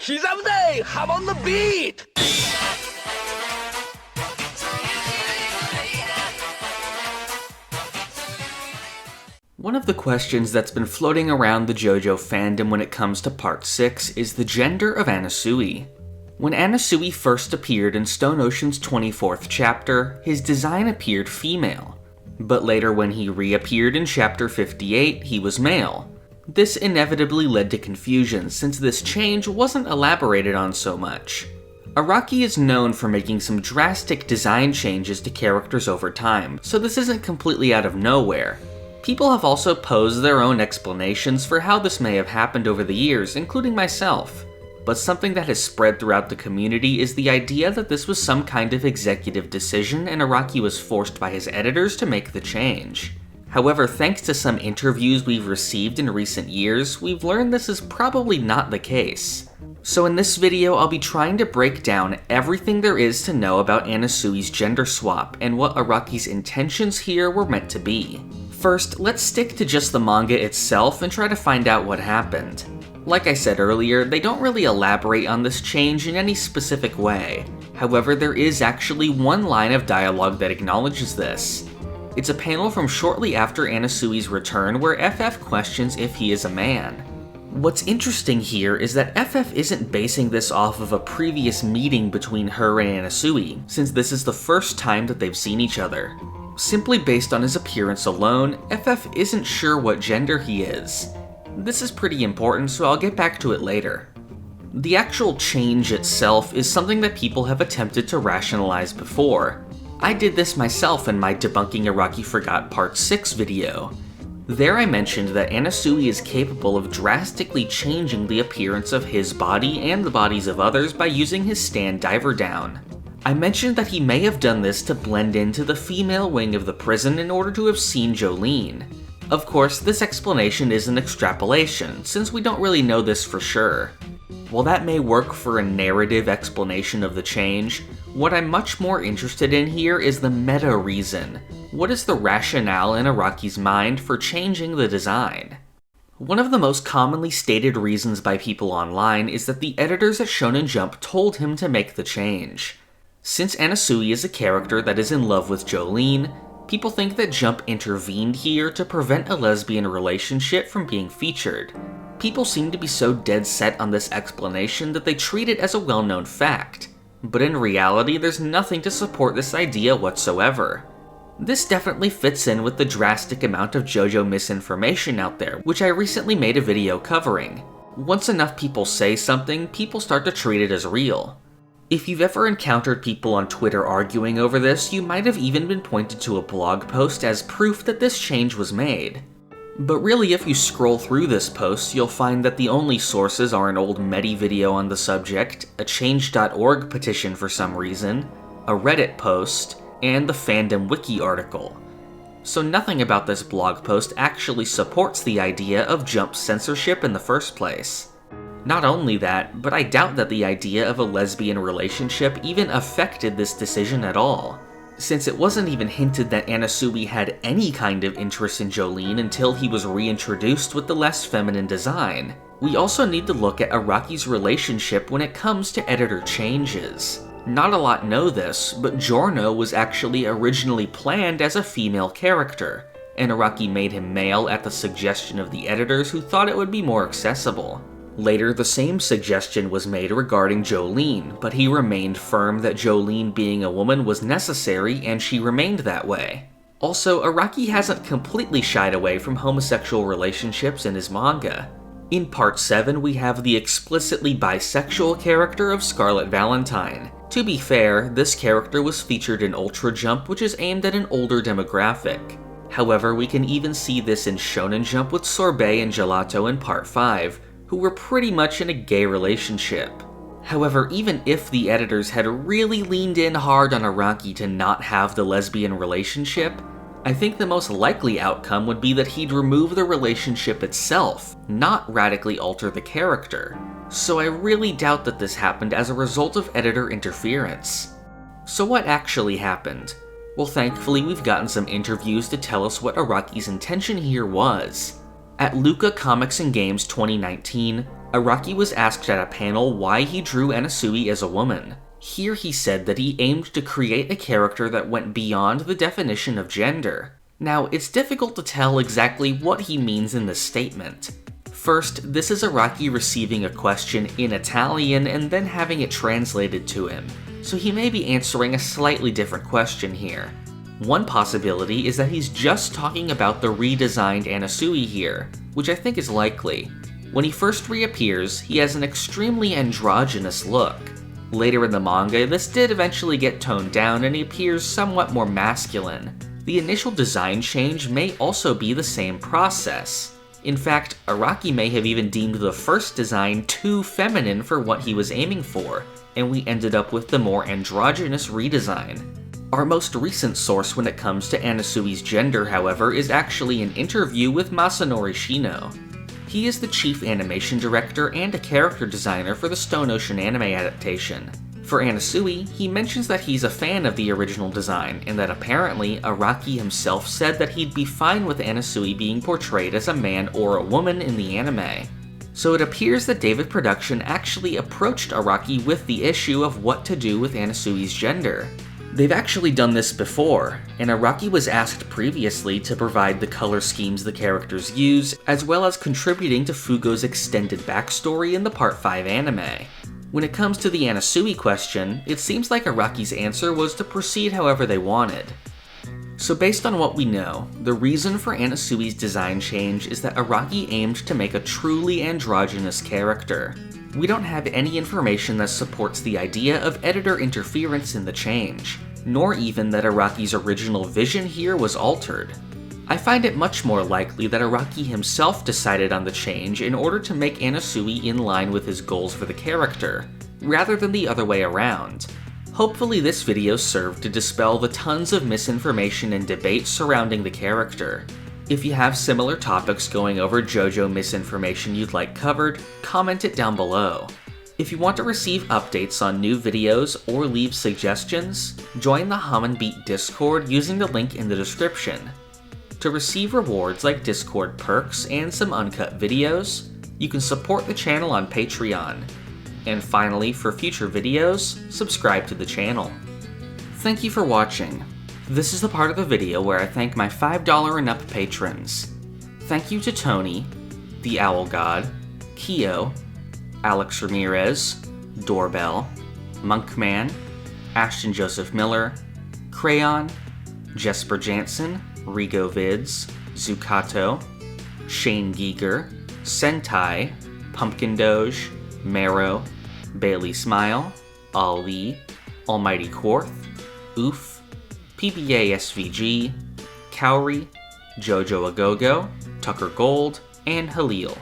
기자부대, hop on the beat! One of the questions that's been floating around the JoJo fandom when it comes to Part 6 is the gender of Anasui. When Anasui first appeared in Stone Ocean's 24th chapter, his design appeared female. But later when he reappeared in Chapter 58, he was male. This inevitably led to confusion since this change wasn't elaborated on so much. Araki is known for making some drastic design changes to characters over time, so this isn't completely out of nowhere. People have also posed their own explanations for how this may have happened over the years, including myself. But something that has spread throughout the community is the idea that this was some kind of executive decision and Araki was forced by his editors to make the change. However, thanks to some interviews we've received in recent years, we've learned this is probably not the case. So in this video, I'll be trying to break down everything there is to know about Anasui's gender swap and what Araki's intentions here were meant to be. First, let's stick to just the manga itself and try to find out what happened. Like I said earlier, they don't really elaborate on this change in any specific way. However, there is actually one line of dialogue that acknowledges this. It's a panel from shortly after Anasui's return where FF questions if he is a man. What's interesting here is that FF isn't basing this off of a previous meeting between her and Anasui, since this is the first time that they've seen each other. Simply based on his appearance alone, FF isn't sure what gender he is. This is pretty important, so I'll get back to it later. The actual change itself is something that people have attempted to rationalize before. I did this myself in my Debunking Araki Forgot Part 6 video. There I mentioned that Anasui is capable of drastically changing the appearance of his body and the bodies of others by using his stand diver down. I mentioned that he may have done this to blend into the female wing of the prison in order to have seen Jolene. Of course, this explanation is an extrapolation, since we don't really know this for sure. While that may work for a narrative explanation of the change, what I'm much more interested in here is the meta reason. What is the rationale in Araki's mind for changing the design? One of the most commonly stated reasons by people online is that the editors at Shonen Jump told him to make the change. Since Anasui is a character that is in love with Jolene, people think that Jump intervened here to prevent a lesbian relationship from being featured. People seem to be so dead set on this explanation that they treat it as a well-known fact. But in reality, there's nothing to support this idea whatsoever. This definitely fits in with the drastic amount of JoJo misinformation out there, which I recently made a video covering. Once enough people say something, people start to treat it as real. If you've ever encountered people on Twitter arguing over this, you might have even been pointed to a blog post as proof that this change was made. But really, if you scroll through this post, you'll find that the only sources are an old Medi video on the subject, a Change.org petition for some reason, a Reddit post, and the Fandom Wiki article. So nothing about this blog post actually supports the idea of Jump censorship in the first place. Not only that, but I doubt that the idea of a lesbian relationship even affected this decision at all, since it wasn't even hinted that Anasui had any kind of interest in Jolene until he was reintroduced with the less feminine design. We also need to look at Araki's relationship when it comes to editor changes. Not a lot know this, but Giorno was actually originally planned as a female character, and Araki made him male at the suggestion of the editors who thought it would be more accessible. Later, the same suggestion was made regarding Jolene, but he remained firm that Jolene being a woman was necessary, and she remained that way. Also, Araki hasn't completely shied away from homosexual relationships in his manga. In Part 7, we have the explicitly bisexual character of Scarlet Valentine. To be fair, this character was featured in Ultra Jump, which is aimed at an older demographic. However, we can even see this in Shonen Jump with Sorbet and Gelato in Part 5, who were pretty much in a gay relationship. However, even if the editors had really leaned in hard on Araki to not have the lesbian relationship, I think the most likely outcome would be that he'd remove the relationship itself, not radically alter the character. So I really doubt that this happened as a result of editor interference. So what actually happened? Well, thankfully we've gotten some interviews to tell us what Araki's intention here was. At Luca Comics and Games 2019, Araki was asked at a panel why he drew Anasui as a woman. Here he said that he aimed to create a character that went beyond the definition of gender. Now, it's difficult to tell exactly what he means in this statement. First, this is Araki receiving a question in Italian and then having it translated to him, so he may be answering a slightly different question here. One possibility is that he's just talking about the redesigned Anasui here, which I think is likely. When he first reappears, he has an extremely androgynous look. Later in the manga, this did eventually get toned down and he appears somewhat more masculine. The initial design change may also be the same process. In fact, Araki may have even deemed the first design too feminine for what he was aiming for, and we ended up with the more androgynous redesign. Our most recent source when it comes to Anasui's gender, however, is actually an interview with Masanori Shino. He is the chief animation director and a character designer for the Stone Ocean anime adaptation. For Anasui, he mentions that he's a fan of the original design, and that apparently Araki himself said that he'd be fine with Anasui being portrayed as a man or a woman in the anime. So it appears that David Production actually approached Araki with the issue of what to do with Anasui's gender. They've actually done this before, and Araki was asked previously to provide the color schemes the characters use, as well as contributing to Fugo's extended backstory in the Part 5 anime. When it comes to the Anasui question, it seems like Araki's answer was to proceed however they wanted. So based on what we know, the reason for Anasui's design change is that Araki aimed to make a truly androgynous character. We don't have any information that supports the idea of editor interference in the change, nor even that Araki's original vision here was altered. I find it much more likely that Araki himself decided on the change in order to make Anasui in line with his goals for the character, rather than the other way around. Hopefully this video served to dispel the tons of misinformation and debate surrounding the character. If you have similar topics going over JoJo misinformation you'd like covered, comment it down below. If you want to receive updates on new videos or leave suggestions, join the Hum and Beat Discord using the link in the description. To receive rewards like Discord perks and some uncut videos, you can support the channel on Patreon. And finally, for future videos, subscribe to the channel. Thank you for watching. This is the part of the video where I thank my $5 and up patrons. Thank you to Tony, the Owl God, Keo, Alex Ramirez, Doorbell, Monkman, Ashton Joseph Miller, Crayon, Jesper Jansen, Rigo Vids, Zucato, Shane Giger, Sentai, Pumpkin Doge, Marrow, Bailey Smile, Ali, Almighty Quarth, Oof, PBA SVG, Cowrie, Jojo Agogo, Tucker Gold, and Halil.